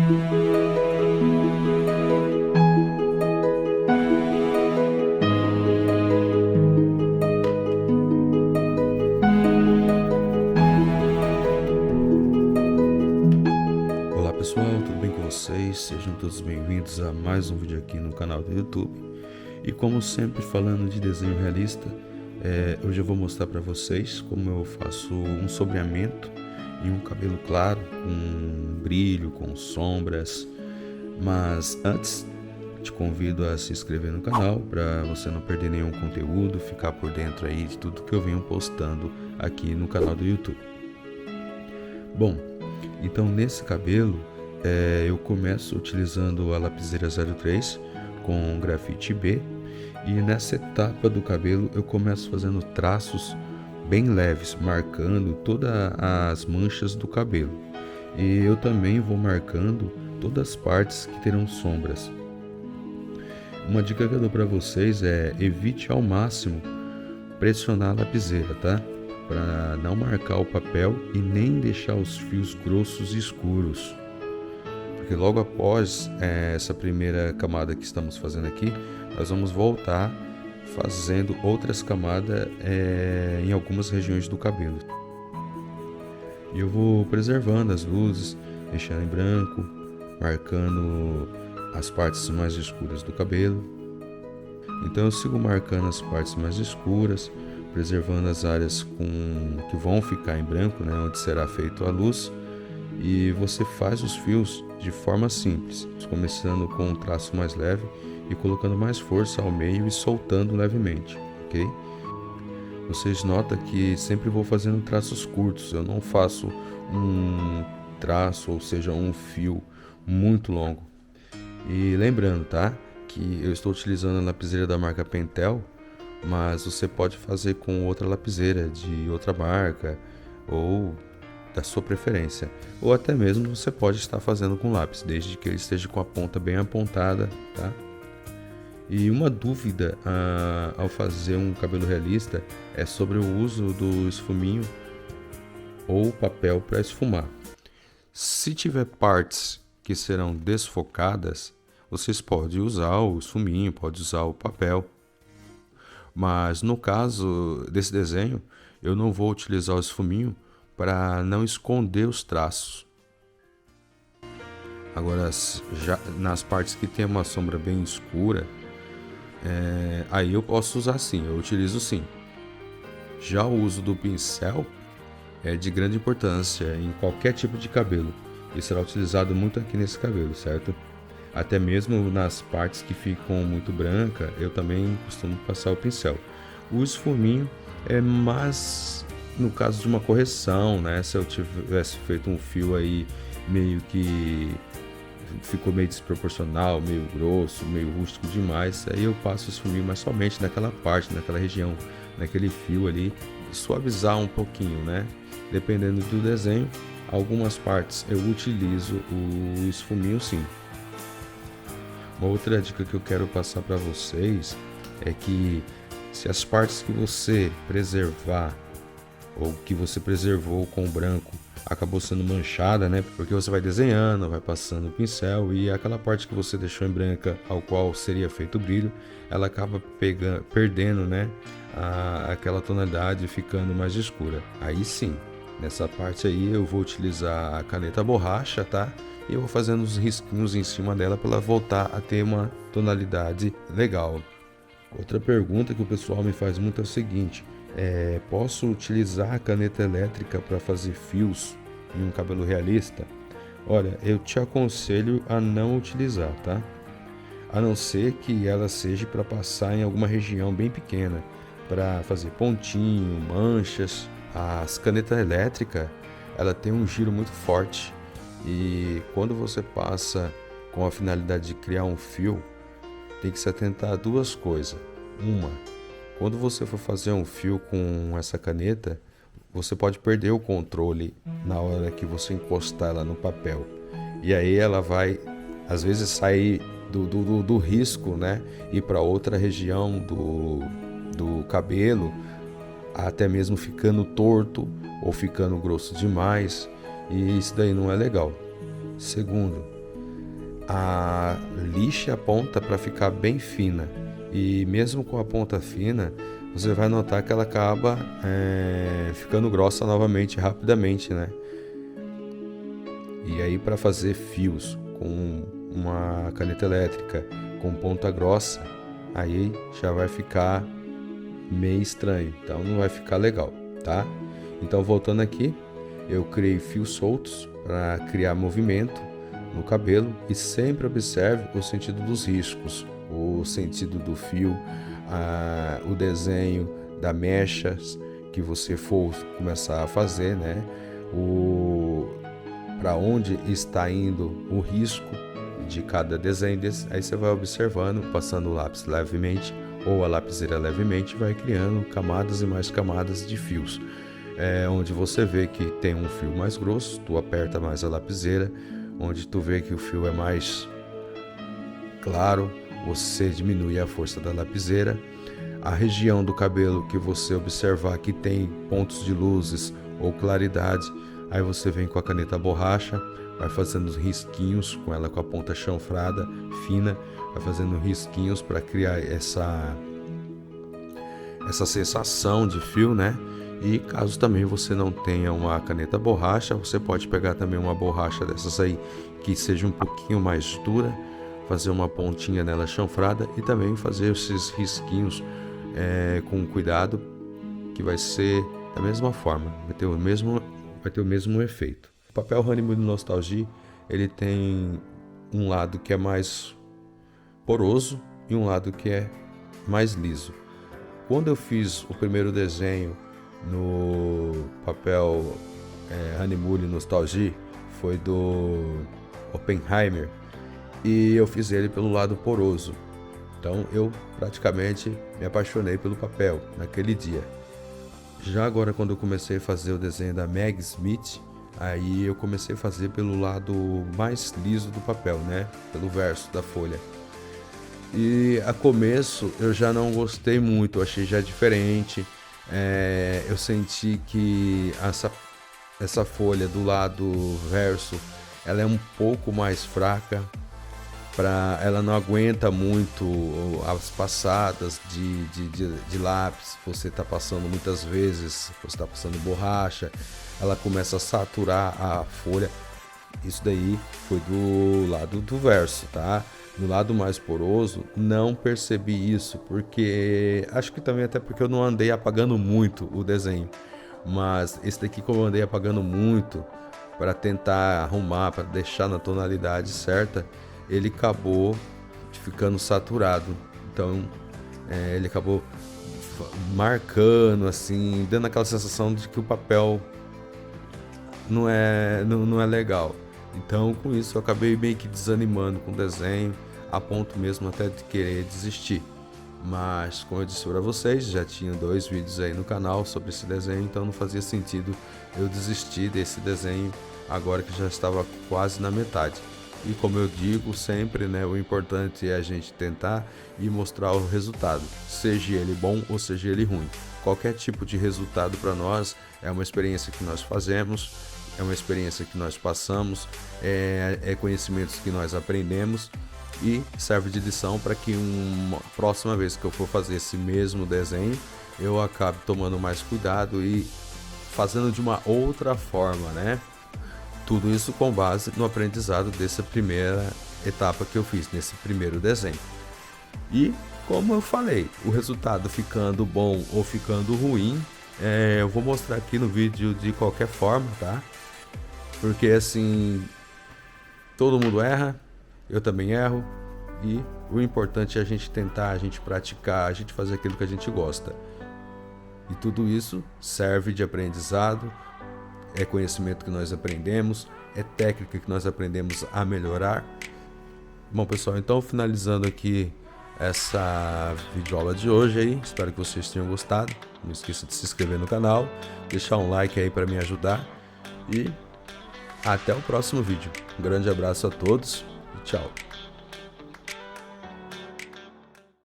Olá pessoal, tudo bem com vocês? Sejam todos bem-vindos a mais um vídeo aqui no canal do YouTube. E como sempre, falando de desenho realista, hoje eu vou mostrar para vocês como eu faço um sombreamento em um cabelo claro, com brilho, com sombras. Mas antes, te convido a se inscrever no canal para você não perder nenhum conteúdo, ficar por dentro aí de tudo que eu venho postando aqui no canal do YouTube. Bom, então nesse cabelo eu começo utilizando a lapiseira 03 com grafite B, e nessa etapa do cabelo eu começo fazendo traços bem leves, marcando todas as manchas do cabelo, e eu também vou marcando todas as partes que terão sombras. Uma dica que eu dou para vocês é evite ao máximo pressionar a lapiseira, tá? Para não marcar o papel e nem deixar os fios grossos e escuros, porque logo após essa primeira camada que estamos fazendo aqui, nós vamos voltar fazendo outras camadas em algumas regiões do cabelo. E eu vou preservando as luzes, deixando em branco, marcando as partes mais escuras do cabelo. Então eu sigo marcando as partes mais escuras, preservando as áreas que vão ficar em branco, né, onde será feita a luz. E você faz os fios de forma simples, começando com um traço mais leve e colocando mais força ao meio e soltando levemente, ok? Vocês notam que sempre vou fazendo traços curtos, eu não faço um traço, ou seja, um fio muito longo. E lembrando, tá, que eu estou utilizando a lapiseira da marca Pentel, mas você pode fazer com outra lapiseira de outra marca ou da sua preferência, ou até mesmo você pode estar fazendo com lápis, desde que ele esteja com a ponta bem apontada, tá? E uma dúvida ao fazer um cabelo realista é sobre o uso do esfuminho ou papel para esfumar. Se tiver partes que serão desfocadas, vocês podem usar o esfuminho, pode usar o papel. Mas no caso desse desenho, eu não vou utilizar o esfuminho para não esconder os traços. Agora, já nas partes que tem uma sombra bem escura, aí eu posso usar sim, eu utilizo sim. Já o uso do pincel é de grande importância em qualquer tipo de cabelo, e será utilizado muito aqui nesse cabelo, certo? Até mesmo nas partes que ficam muito branca, eu também costumo passar o pincel. O esfuminho é mais no caso de uma correção, né? Se eu tivesse feito um fio aí meio que ficou meio desproporcional, meio grosso, meio rústico demais, aí eu passo o esfuminho, mas somente naquela parte, naquela região, naquele fio ali, suavizar um pouquinho, né? Dependendo do desenho, algumas partes eu utilizo o esfuminho sim. Uma outra dica que eu quero passar para vocês é que se as partes que você preservar ou que você preservou com o branco acabou sendo manchada, né? Porque você vai desenhando, vai passando o pincel e aquela parte que você deixou em branca, ao qual seria feito o brilho, ela acaba perdendo, né? Aquela tonalidade, ficando mais escura. Aí sim, nessa parte aí eu vou utilizar a caneta borracha, tá? E eu vou fazendo uns risquinhos em cima dela para ela voltar a ter uma tonalidade legal. Outra pergunta que o pessoal me faz muito é o seguinte: posso utilizar a caneta elétrica para fazer fios em um cabelo realista? Olha, eu te aconselho a não utilizar, tá? A não ser que ela seja para passar em alguma região bem pequena, para fazer pontinho, manchas. As canetas elétricas, ela tem um giro muito forte. E quando você passa com a finalidade de criar um fio, tem que se atentar a duas coisas. Uma, quando você for fazer um fio com essa caneta, você pode perder o controle na hora que você encostar ela no papel. E aí ela vai, às vezes, sair do risco, né? Ir para outra região do cabelo, até mesmo ficando torto ou ficando grosso demais. E isso daí não é legal. Segundo, lixe a ponta para ficar bem fina. E mesmo com a ponta fina, você vai notar que ela acaba ficando grossa novamente, rapidamente, né? E aí, para fazer fios com uma caneta elétrica com ponta grossa, aí já vai ficar meio estranho, então não vai ficar legal, tá? Então, voltando aqui, eu criei fios soltos para criar movimento no cabelo e sempre observe o sentido dos riscos, o sentido do fio, o desenho da mechas que você for começar a fazer, né? Para onde está indo o risco de cada desenho desse, aí você vai observando, passando o lápis levemente ou a lapiseira levemente, vai criando camadas e mais camadas de fios. Onde você vê que tem um fio mais grosso, tu aperta mais a lapiseira. Onde tu vê que o fio é mais claro, você diminui a força da lapiseira. A região do cabelo que você observar que tem pontos de luzes ou claridade, aí você vem com a caneta borracha, vai fazendo risquinhos com ela, com a ponta chanfrada, fina, vai fazendo risquinhos para criar essa sensação de fio, né? E caso também você não tenha uma caneta borracha, você pode pegar também uma borracha dessas aí que seja um pouquinho mais dura, fazer uma pontinha nela chanfrada e também fazer esses risquinhos com cuidado, que vai ser da mesma forma, vai ter o mesmo efeito. O papel Honeymoon Nostalgia, ele tem um lado que é mais poroso e um lado que é mais liso. Quando eu fiz o primeiro desenho no papel Honeymoon Nostalgia, foi do Oppenheimer, e eu fiz ele pelo lado poroso. Então eu praticamente me apaixonei pelo papel naquele dia. Já agora, quando eu comecei a fazer o desenho da Meg Smith, aí eu comecei a fazer pelo lado mais liso do papel, né? Pelo verso da folha. E a começo eu já não gostei muito, eu achei já diferente. Eu senti que essa folha do lado verso, ela é um pouco mais fraca, ela não aguenta muito as passadas de lápis. Você está passando muitas vezes, você está passando borracha, ela começa a saturar a folha. Isso daí foi do lado do verso, tá? No lado mais poroso, não percebi isso, porque acho que também até porque eu não andei apagando muito o desenho. Mas esse daqui, como eu andei apagando muito para tentar arrumar, para deixar na tonalidade certa, ele acabou ficando saturado. Então ele acabou marcando, assim, dando aquela sensação de que o papel não é legal. Então, com isso, eu acabei meio que desanimando com o desenho, a ponto mesmo até de querer desistir. Mas, como eu disse para vocês, já tinha 2 vídeos aí no canal sobre esse desenho, então não fazia sentido eu desistir desse desenho agora que já estava quase na metade. E como eu digo sempre, né, o importante é a gente tentar e mostrar o resultado, seja ele bom ou seja ele ruim. Qualquer tipo de resultado para nós é uma experiência que nós fazemos, é uma experiência que nós passamos, é conhecimentos que nós aprendemos e serve de lição para que uma próxima vez que eu for fazer esse mesmo desenho, eu acabe tomando mais cuidado e fazendo de uma outra forma, né? Tudo isso com base no aprendizado dessa primeira etapa que eu fiz, nesse primeiro desenho. E, como eu falei, o resultado ficando bom ou ficando ruim, eu vou mostrar aqui no vídeo de qualquer forma, tá? Porque assim, todo mundo erra, eu também erro, e o importante é a gente tentar, a gente praticar, a gente fazer aquilo que a gente gosta. E tudo isso serve de aprendizado, é conhecimento que nós aprendemos, é técnica que nós aprendemos a melhorar. Bom, pessoal, então finalizando aqui essa videoaula de hoje aí, espero que vocês tenham gostado. Não esqueça de se inscrever no canal, deixar um like aí para me ajudar e até o próximo vídeo. Um grande abraço a todos e tchau.